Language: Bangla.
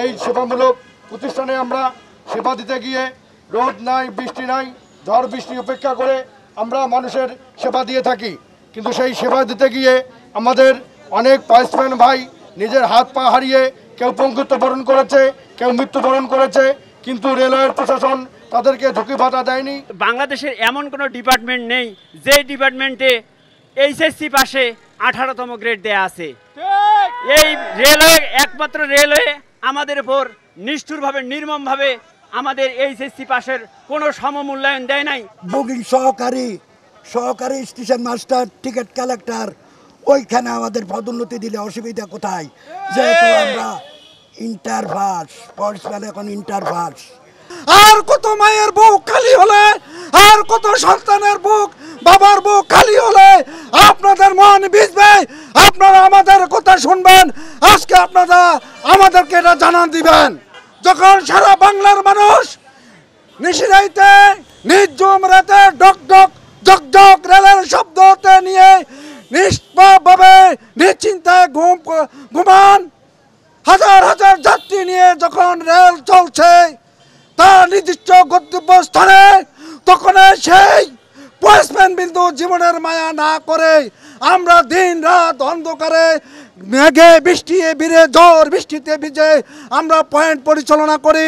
এই সেবামূলক প্রতিষ্ঠানে আমরা সেবা দিতে গিয়ে রোদ নাই, বৃষ্টি নাই, ঝড় বৃষ্টি উপেক্ষা করে আমরা মানুষের সেবা দিয়ে থাকি। কিন্তু সেই সেবা দিতে গিয়ে আমাদের অনেক পাইসম্যান ভাই নিজের হাত পা হারিয়ে কেউ পঙ্গুত্ব বরণ করেছে, কেউ মৃত্যুবরণ করেছে, কিন্তু রেলওয়ের প্রশাসন তাদেরকে ঝুঁকি ভাতা দেয়নি। বাংলাদেশের এমন কোনো ডিপার্টমেন্ট নেই যে ডিপার্টমেন্টে এইচএসসি পাশে 18তম গ্রেড দেয়া আছে। এই রেলওয়ে, একমাত্র রেলওয়ে আমাদের উপর নিষ্ঠুরভাবে, নির্মমভাবে আমাদের এইচএসসি পাশের কোনো সমমূল্যায়ন দেয় নাই। বুকিং সহকারী স্টেশন মাস্টার, টিকিট কালেক্টর, ওইখানে আমাদের পদোন্নতি দিলে অসুবিধা কোথায়? যেহেতু আমরা ইন্টারভার্স, পরিষ্কার এখন ইন্টারভার্স। আর কত মায়ের বুক খালি হলে, আর কত সন্তানের বুক, বাবার বুক খালি হলে আপনাদের মন ভিজবে, আপনারা আমাদের কথা শুনবেন। আজকে আপনারা আমাদেরকে এটা জানান দিবেন, যখন সারা বাংলার মানুষ নিশিরাইতে নির্জুম রাতে ডক ডক জক জক রেলের শব্দতে নিয়ে নিষ্পাপভাবে নিশ্চিন্তায় ঘুমান, হাজার হাজার যাত্রী নিয়ে যখন রেল চলছে তার নির্দিষ্ট গন্তব্যস্থানে, তখন সেই পোস্টম্যান বিন্দু জীবনের মায়া না করে আমরা দিন রাত অন্ধকারে মেঘে বৃষ্টি ভিড়ে ঝড় বৃষ্টিতে ভিজে আমরা পয়েন্ট পরিচালনা করি।